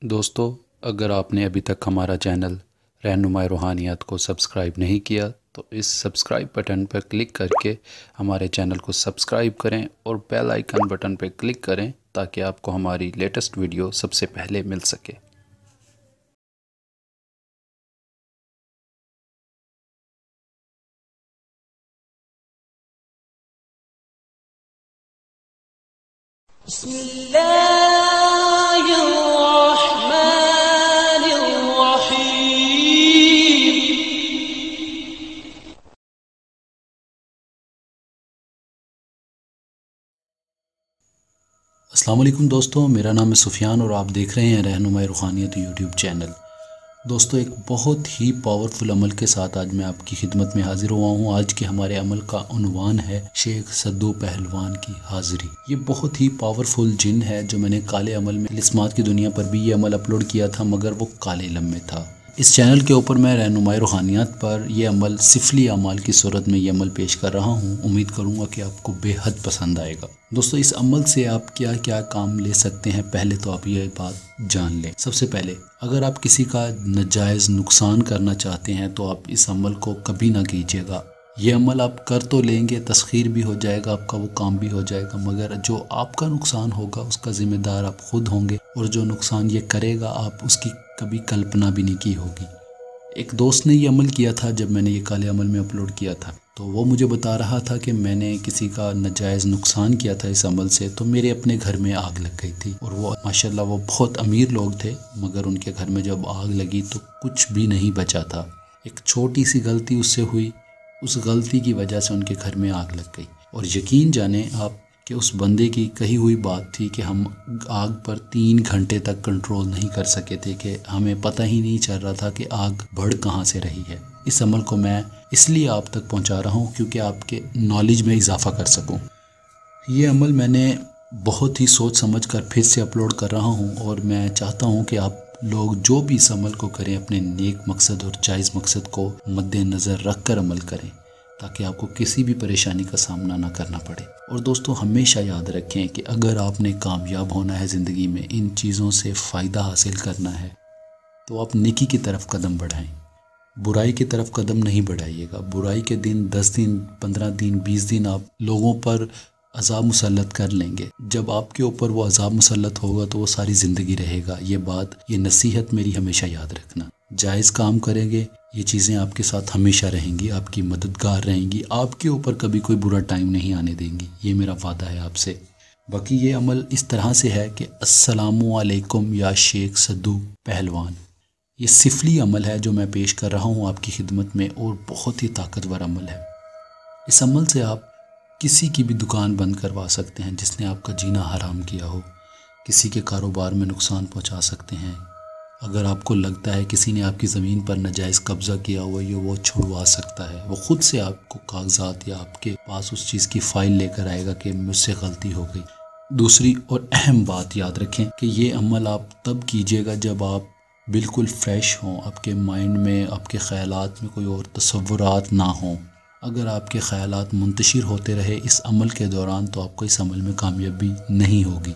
دوستو، اگر آپ نے ابھی تک ہمارا چینل رہنمائی روحانیات کو سبسکرائب نہیں کیا تو اس سبسکرائب بٹن پر کلک کر کے ہمارے چینل کو سبسکرائب کریں اور بیل آئیکن بٹن پر کلک کریں تاکہ آپ کو ہماری لیٹسٹ ویڈیو سب سے پہلے مل سکے۔ بسم اللہ الرحمن الرحیم۔ السلام علیکم دوستو، میرا نام ہے سفیان اور آپ دیکھ رہے ہیں رہنمائی روحانیت یوٹیوب چینل۔ دوستو، ایک بہت ہی پاورفل عمل کے ساتھ آج میں آپ کی خدمت میں حاضر ہوا ہوں۔ آج کے ہمارے عمل کا عنوان ہے شیخ صدو پہلوان کی حاضری۔ یہ بہت ہی پاورفل جن ہے جو میں نے کالے عمل میں طلسمات کی دنیا پر بھی یہ عمل اپلوڈ کیا تھا، مگر وہ کالے علم میں تھا۔ اس چینل کے اوپر میں رہنمائی روحانیات پر یہ عمل سفلی اعمال کی صورت میں یہ عمل پیش کر رہا ہوں۔ امید کروں گا کہ آپ کو بے حد پسند آئے گا۔ دوستو، اس عمل سے آپ کیا کیا کام لے سکتے ہیں، پہلے تو آپ یہ بات جان لیں۔ سب سے پہلے، اگر آپ کسی کا ناجائز نقصان کرنا چاہتے ہیں تو آپ اس عمل کو کبھی نہ کیجیے گا۔ یہ عمل آپ کر تو لیں گے، تسخیر بھی ہو جائے گا، آپ کا وہ کام بھی ہو جائے گا، مگر جو آپ کا نقصان ہوگا اس کا ذمہ دار آپ خود ہوں گے، اور جو نقصان یہ کرے گا آپ اس کی کبھی کلپنا بھی نہیں کی ہوگی۔ ایک دوست نے یہ عمل کیا تھا جب میں نے یہ کالے عمل میں اپلوڈ کیا تھا، تو وہ مجھے بتا رہا تھا کہ میں نے کسی کا ناجائز نقصان کیا تھا اس عمل سے، تو میرے اپنے گھر میں آگ لگ گئی تھی، اور وہ ماشاءاللہ وہ بہت امیر لوگ تھے، مگر ان کے گھر میں جب آگ لگی تو کچھ بھی نہیں بچا تھا۔ ایک چھوٹی سی غلطی اس سے ہوئی، اس غلطی کی وجہ سے ان کے گھر میں آگ لگ گئی، اور یقین جانیں آپ کہ اس بندے کی کہی ہوئی بات تھی کہ ہم آگ پر 3 گھنٹے تک کنٹرول نہیں کر سکے تھے، کہ ہمیں پتہ ہی نہیں چل رہا تھا کہ آگ بڑھ کہاں سے رہی ہے۔ اس عمل کو میں اس لیے آپ تک پہنچا رہا ہوں کیونکہ آپ کے نالج میں اضافہ کر سکوں۔ یہ عمل میں نے بہت ہی سوچ سمجھ کر پھر سے اپلوڈ کر رہا ہوں، اور میں چاہتا ہوں کہ آپ لوگ جو بھی اس عمل کو کریں اپنے نیک مقصد اور جائز مقصد کو مد نظر رکھ کر عمل کریں، تاکہ آپ کو کسی بھی پریشانی کا سامنا نہ کرنا پڑے۔ اور دوستو، ہمیشہ یاد رکھیں کہ اگر آپ نے کامیاب ہونا ہے زندگی میں، ان چیزوں سے فائدہ حاصل کرنا ہے، تو آپ نیکی کی طرف قدم بڑھائیں، برائی کی طرف قدم نہیں بڑھائیے گا۔ برائی کے دن 10 دن 15 دن 20 دن آپ لوگوں پر عذاب مسلط کر لیں گے، جب آپ کے اوپر وہ عذاب مسلط ہوگا تو وہ ساری زندگی رہے گا۔ یہ نصیحت میری ہمیشہ یاد رکھنا۔ جائز کام کریں گے، یہ چیزیں آپ کے ساتھ ہمیشہ رہیں گی، آپ کی مددگار رہیں گی، آپ کے اوپر کبھی کوئی برا ٹائم نہیں آنے دیں گی، یہ میرا وعدہ ہے آپ سے۔ باقی یہ عمل اس طرح سے ہے کہ السلام علیکم یا شیخ صدو پہلوان، یہ سفلی عمل ہے جو میں پیش کر رہا ہوں آپ کی خدمت میں، اور بہت ہی طاقتور عمل ہے۔ اس عمل سے آپ کسی کی بھی دکان بند کروا سکتے ہیں جس نے آپ کا جینا حرام کیا ہو، کسی کے کاروبار میں نقصان پہنچا سکتے ہیں۔ اگر آپ کو لگتا ہے کسی نے آپ کی زمین پر ناجائز قبضہ کیا ہوا، یہ وہ چھڑوا سکتا ہے، وہ خود سے آپ کو کاغذات یا آپ کے پاس اس چیز کی فائل لے کر آئے گا کہ مجھ سے غلطی ہو گئی۔ دوسری اور اہم بات یاد رکھیں کہ یہ عمل آپ تب کیجیے گا جب آپ بالکل فریش ہوں، آپ کے مائنڈ میں، آپ کے خیالات میں کوئی اور تصورات نہ ہوں۔ اگر آپ کے خیالات منتشر ہوتے رہے اس عمل کے دوران تو آپ کو اس عمل میں کامیابی نہیں ہوگی۔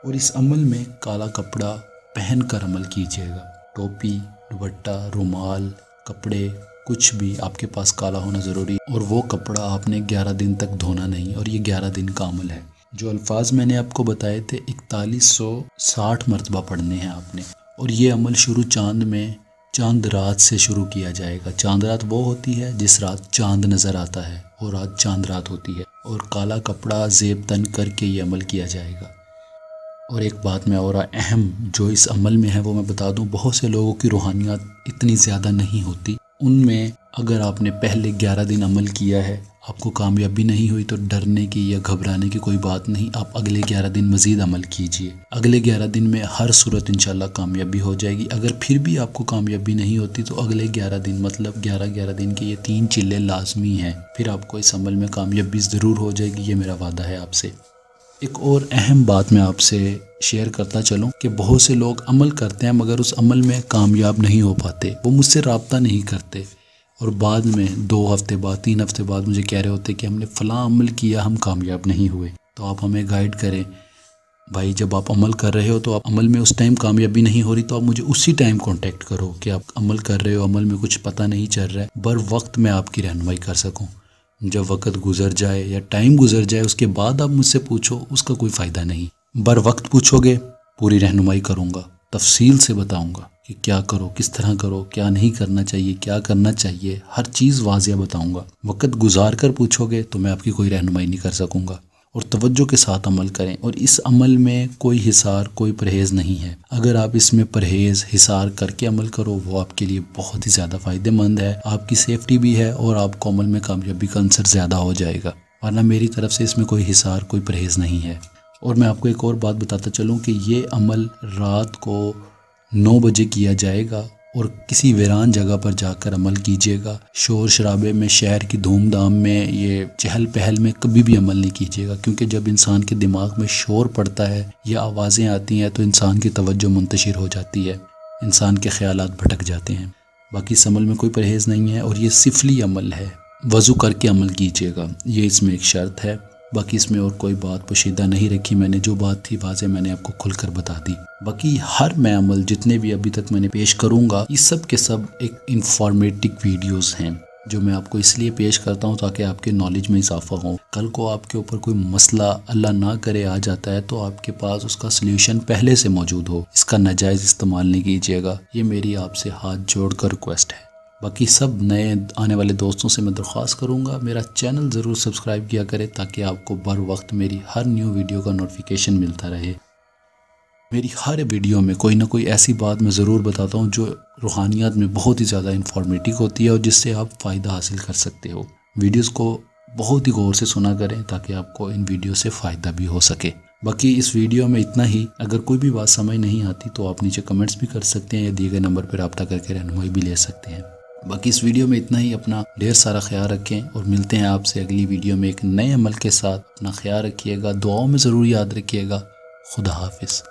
اور اس عمل میں کالا کپڑا پہن کر عمل کیجیے گا، ٹوپی، دوپٹہ، رومال، کپڑے، کچھ بھی آپ کے پاس کالا ہونا ضروری ہے، اور وہ کپڑا آپ نے 11 دن تک دھونا نہیں، اور یہ 11 دن کا عمل ہے۔ جو الفاظ میں نے آپ کو بتائے تھے 4160 مرتبہ پڑھنے ہیں آپ نے، اور یہ عمل شروع چاند میں چاند رات سے شروع کیا جائے گا۔ چاند رات وہ ہوتی ہے جس رات چاند نظر آتا ہے، اور رات چاند رات ہوتی ہے، اور کالا کپڑا زیب تن کر کے یہ عمل کیا جائے گا۔ اور ایک بات میں اور اہم جو اس عمل میں ہے وہ میں بتا دوں، بہت سے لوگوں کی روحانیات اتنی زیادہ نہیں ہوتی، ان میں اگر آپ نے پہلے 11 دن عمل کیا ہے، آپ کو کامیابی نہیں ہوئی تو ڈرنے کی یا گھبرانے کی کوئی بات نہیں، آپ اگلے 11 دن مزید عمل کیجئے۔ اگلے 11 دن میں ہر صورت انشاءاللہ کامیابی ہو جائے گی۔ اگر پھر بھی آپ کو کامیابی نہیں ہوتی تو اگلے 11 دن مطلب 11 دن کے یہ 3 چلے لازمی ہیں، پھر آپ کو اس عمل میں کامیابی ضرور ہو جائے گی، یہ میرا وعدہ ہے آپ سے۔ ایک اور اہم بات میں آپ سے شیئر کرتا چلوں کہ بہت سے لوگ عمل کرتے ہیں مگر اس عمل میں کامیاب نہیں ہو پاتے، وہ مجھ سے رابطہ نہیں کرتے، اور بعد میں 2 ہفتے بعد 3 ہفتے بعد مجھے کہہ رہے ہوتے کہ ہم نے فلاں عمل کیا، ہم کامیاب نہیں ہوئے، تو آپ ہمیں گائیڈ کریں۔ بھائی جب آپ عمل کر رہے ہو تو آپ عمل میں اس ٹائم کامیابی نہیں ہو رہی تو آپ مجھے اسی ٹائم کانٹیکٹ کرو کہ آپ عمل کر رہے ہو، عمل میں کچھ پتہ نہیں چل رہا ہے، بر وقت میں آپ کی رہنمائی کر سکوں۔ جب وقت گزر جائے یا ٹائم گزر جائے اس کے بعد آپ مجھ سے پوچھو، اس کا کوئی فائدہ نہیں۔ بر وقت پوچھو گے پوری رہنمائی کروں گا، تفصیل سے بتاؤں گا کہ کیا کرو، کس طرح کرو، کیا نہیں کرنا چاہیے، کیا کرنا چاہیے، ہر چیز واضح بتاؤں گا۔ وقت گزار کر پوچھو گے تو میں آپ کی کوئی رہنمائی نہیں کر سکوں گا۔ اور توجہ کے ساتھ عمل کریں، اور اس عمل میں کوئی حصار، کوئی پرہیز نہیں ہے۔ اگر آپ اس میں پرہیز، حصار کر کے عمل کرو وہ آپ کے لیے بہت ہی زیادہ فائدہ مند ہے، آپ کی سیفٹی بھی ہے اور آپ کو عمل میں کامیابی کا عنصر زیادہ ہو جائے گا، ورنہ میری طرف سے اس میں کوئی حصار، کوئی پرہیز نہیں ہے۔ اور میں آپ کو ایک اور بات بتاتا چلوں کہ یہ عمل رات کو 9 بجے کیا جائے گا، اور کسی ویران جگہ پر جا کر عمل کیجیے گا۔ شور شرابے میں، شہر کی دھوم دھام میں، یہ چہل پہل میں کبھی بھی عمل نہیں کیجیے گا، کیونکہ جب انسان کے دماغ میں شور پڑتا ہے یا آوازیں آتی ہیں تو انسان کی توجہ منتشر ہو جاتی ہے، انسان کے خیالات بھٹک جاتے ہیں۔ باقی اس عمل میں کوئی پرہیز نہیں ہے، اور یہ سفلی عمل ہے، وضو کر کے عمل کیجیے گا، یہ اس میں ایک شرط ہے۔ باقی اس میں اور کوئی بات پوشیدہ نہیں رکھی میں نے، جو بات تھی واضح میں نے آپ کو کھل کر بتا دی۔ باقی ہر میں عمل جتنے بھی ابھی تک میں نے پیش کروں گا، یہ سب کے سب ایک انفارمیٹک ویڈیوز ہیں جو میں آپ کو اس لیے پیش کرتا ہوں تاکہ آپ کے نالج میں اضافہ ہو۔ کل کو آپ کے اوپر کوئی مسئلہ اللہ نہ کرے آ جاتا ہے تو آپ کے پاس اس کا سلیوشن پہلے سے موجود ہو، اس کا ناجائز استعمال نہیں کیجیے گا، یہ میری آپ سے ہاتھ جوڑ کر ریکویسٹ ہے۔ باقی سب نئے آنے والے دوستوں سے میں درخواست کروں گا میرا چینل ضرور سبسکرائب کیا کرے تاکہ آپ کو بر وقت میری ہر نیو ویڈیو کا نوٹیفیکیشن ملتا رہے۔ میری ہر ویڈیو میں کوئی نہ کوئی ایسی بات میں ضرور بتاتا ہوں جو روحانیات میں بہت ہی زیادہ انفارمیٹک ہوتی ہے اور جس سے آپ فائدہ حاصل کر سکتے ہو۔ ویڈیوز کو بہت ہی غور سے سنا کریں تاکہ آپ کو ان ویڈیو سے فائدہ بھی ہو سکے۔ باقی اس ویڈیو میں اتنا ہی، اگر کوئی بھی بات سمجھ نہیں آتی تو آپ نیچے کمنٹس بھی کر سکتے ہیں یا دیے گئے نمبر پر رابطہ کر کے رہنمائی بھی لے سکتے ہیں۔ باقی اس ویڈیو میں اتنا ہی، اپنا ڈھیر سارا خیال رکھیں اور ملتے ہیں آپ سے اگلی ویڈیو میں ایک نئے عمل کے ساتھ۔ اپنا خیال رکھیے گا، دعاؤں میں ضرور یاد رکھیے گا۔ خدا حافظ۔